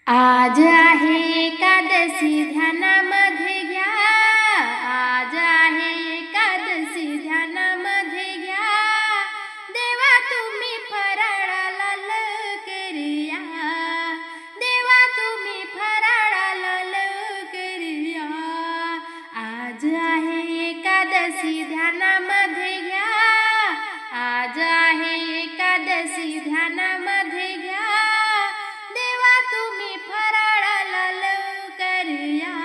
आज आहे एकादशी ध्यानामध्ये घ्या, आज आहे एकादशी ध्यानामध्ये घ्या. देवा तुम्ही फराळाला लवकरिया, देवा तुम्ही फराळाला लवकरिया. आज आहे एकादशी ध्यानामध्ये घ्या, आज आहे एकादशी ध्यानामध्ये घ्या. देवा तुम्ही फराळाला लवकर या,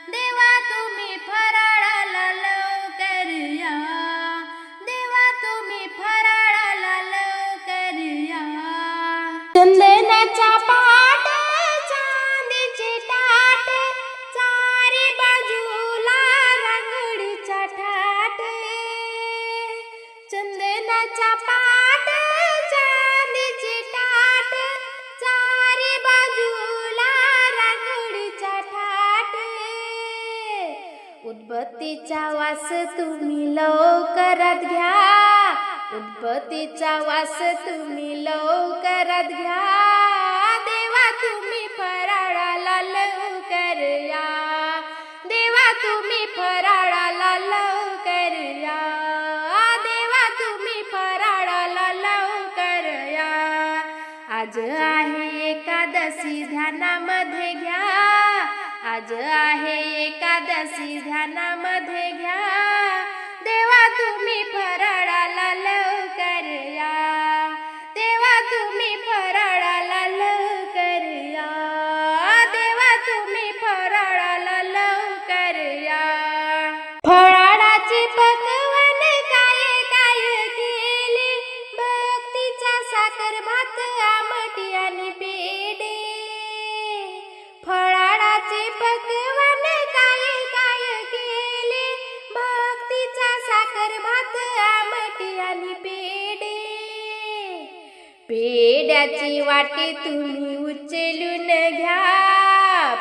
देवा तुम्ही फराळाला लवकर या, देवा तुम्ही फराळाला लवकर या. चंदनाचा पाट, चांदीचे ताट, चारी बाजूला रांगोळीचा थाट. चंदनाचा पाट, चांदीचे ताट, चारी बाजूला रांगोळीचा थाट. उदबत्तीचा वास तुम्ही लवकरात घ्या, उदबत्तीचा वास तुम्ही लवकरात घ्या. देवा तुम्ही फराळाला लवकर या, देवा तुम्ही फराळाला लवकर या, देवा तुम्ही फराळाला लवकर या. आज आहे एकादशी ध्यानामध्ये घ्या, आज आहे एकादशी ध्यानामध्ये घ्या. देवा तुम्ही फराळाला लवकर या, देवा तुम्ही फराळाला लवकर या, देवा तुम्ही फराळाला लवकर या. फराळाचे पकवान काय काय केले, भक्तीचा साखर भात आमटी आणि पेढे. फराळाचे पकवान काय काय केले, भक्तीचा साखर भात आमटी आणि पेढे. पेढ्याची वाटी तुम्ही उचलून घ्या,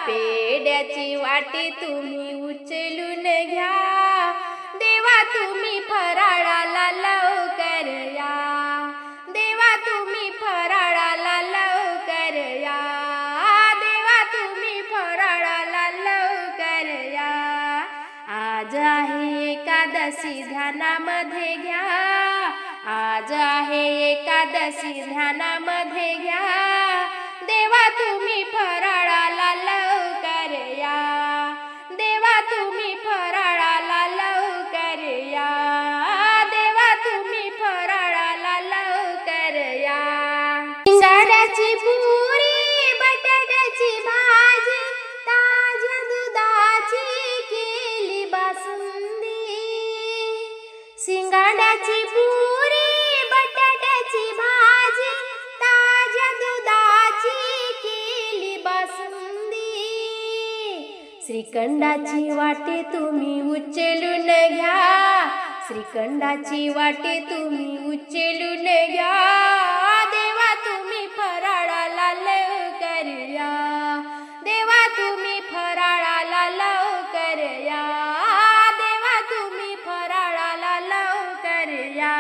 पेढ्याची वाटी तुम्ही उचलून घ्या. देवा तुम्ही फराळाला लवकर या, देवा तुम्ही फराळाला लवकर या, देवा तुम्ही फराळाला लवकर या. आज आहे एकादशी ध्यानामध्ये घ्या, आज आहे एकादशी ध्यानामध्ये घ्या. देवा तुम्ही फराळाला लवकर या, देवा तुम्ही फराळाला लवकर या, देवा तुम्ही फराळाला लवकर या. शिंगाड्याची पुरी, बटाट्याची भाजी, ताज्या दुधाची केली बासुंदी. शिंगाड्याची पुरी, बटाट्याची भाजी, ताज्या दुधाची केली बासुंदी. श्रीखंडाची वाटी तुम्ही उचलून घ्या, श्रीखंडाची वाटी तुम्ही उचलून घ्या. देवा तुम्ही फराळाला लवकर या, देवा तुम्ही फराळाला लवकर या, देवा तुम्ही फराळाला लवकर या.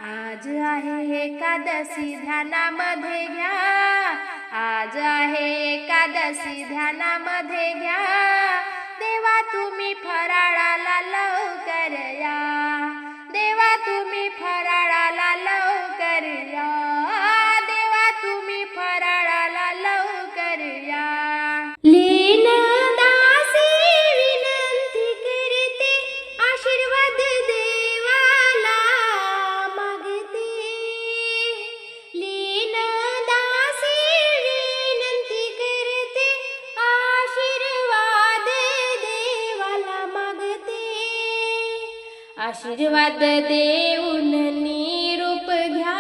आज आहे एकादशी ध्यानामध्ये घ्या, आज आहे एकादशी ध्यानामध्ये घ्या. देवा तुम्ही फराळाला लवकर या, देवा तुम्ही फराळाला लवकर या, देवा तुम्ही फराळाला लवकर या. लीन दासी विनंती करते, आशीर्वाद देवाला मागते. लीन दासी विनंती करते, आशीर्वाद देवाला मागते. आशीर्वाद देऊन निरूप घ्या,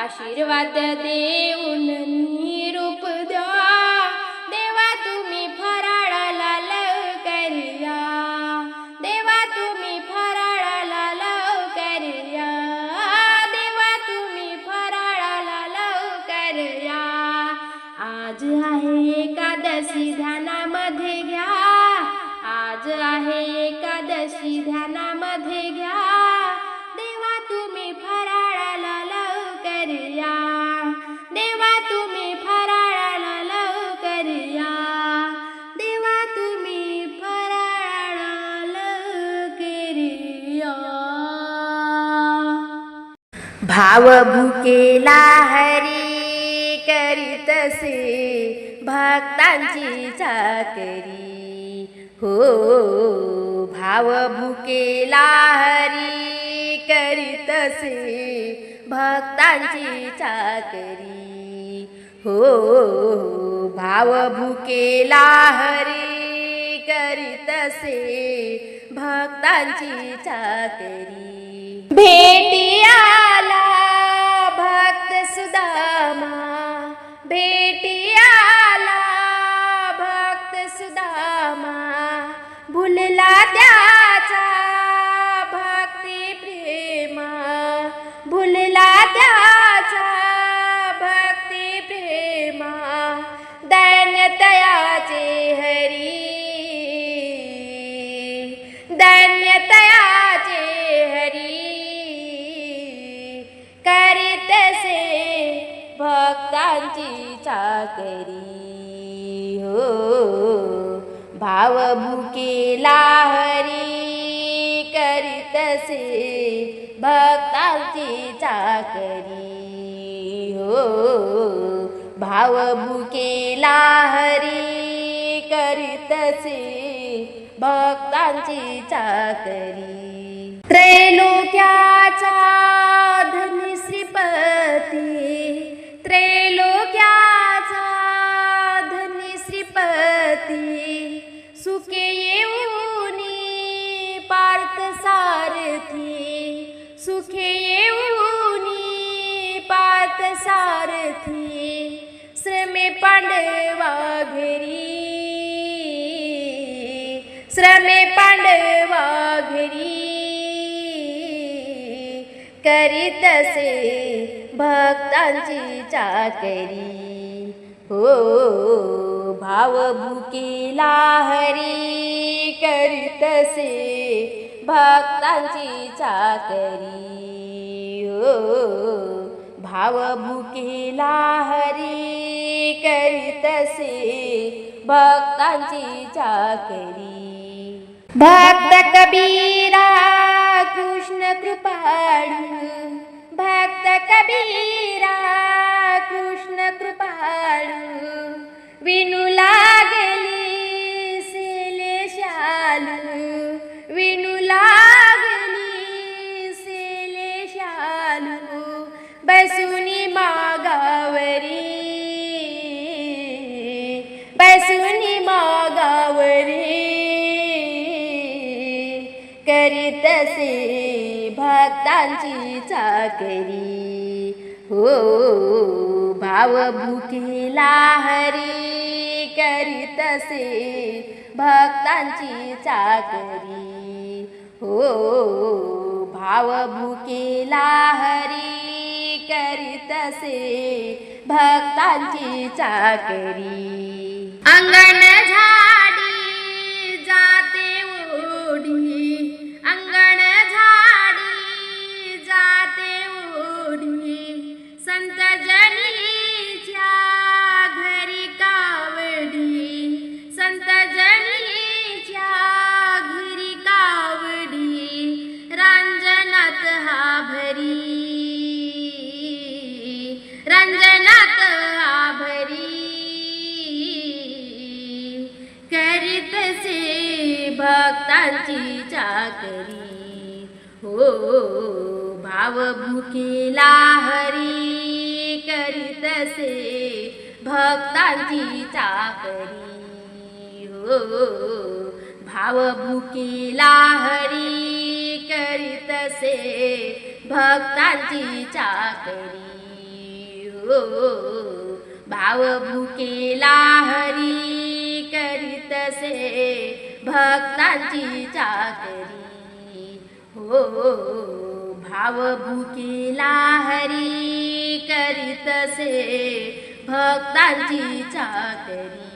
आशीर्वाद देऊन निरूप द्या. देवा तुम्ही फराळाला लवकर या, देवा तुम्ही फराळाला लवकर या, देवा तुम्ही फराळाला लवकर या. आज आहे एकादशी ध्यानामध्ये घ्या, आज आहे एकादशी ध्यानामध्ये घ्या. देवा तुम्ही फराळाला लवकर या, देवा तुम्ही फराळाला भाव भुकेला हरी करीतसे भक्तांची चाकरी हो भाव भुकेला हरी करीतसे भक्तांची चाकरी हो भाव भुकेला हरी करीतसे भक्तांची चाकरी भेटी आला भक्त सुदामा भेटी आला भक्त सुदामा भुलला त्याचा भक्ती प्रेमा भुलला त्याचा भक्ती प्रेमा दैन्यतयाचे हरी दैन्यतयाचे हरी करीतसे भक्तांची चाकरी हो भाव भुकेला हरी करीतसे भक्तांची चाकरी हो भाव भुकेला हरी करीतसे भक्तांची चाकरी त्रैलोक्याचा धनी श्रीपती त्रैलोक्याचा धनी श्रीपती सुखे येऊनी पार्थ सारथी सुखे येऊनी पार्थ सारथी श्रमे पांडवा घरी श्रमे पांडवा घरी करीतसे भक्तांची चाकरी हो भाव भुकेला हरी करीतसे भक्तांची चाकरी हो भाव भुकेला हरी करीतसे भक्तांची चाकरी भक्त कबीरा कृष्ण कृपाळू भक्त कबीरा कृष्ण कृपाळू विणू लागली सेले शालू विणू लागली सेले शालू बसुनी मागावरी बसुनी मागावरी करीतसे भक्तांची चाकरी हो भाव भुकेला हरी करीतसे भक्तांची चाकरी हो भाव भुकेला हरी करीतसे भक्तांची चाकरी अंगण झाडी जाते ओढी अंगण झाडी जाते ओढी संत जनीच्या घरी कावडी संत जनीच्या घरी कावडी रांजनात हा भरी रांजनात हा भरी करीतसे भक्तांची चाकरी हो भाव भुकेला हरी करीतसे भक्तांची चाकरी हो भाव भुकेला हरी करीतसे भक्तांची चाकरी हो भाव भुकेला हरी करीतसे भक्तांची चाकरी हो भाव भुकेला हरी करीतसे भक्तांची चाकरी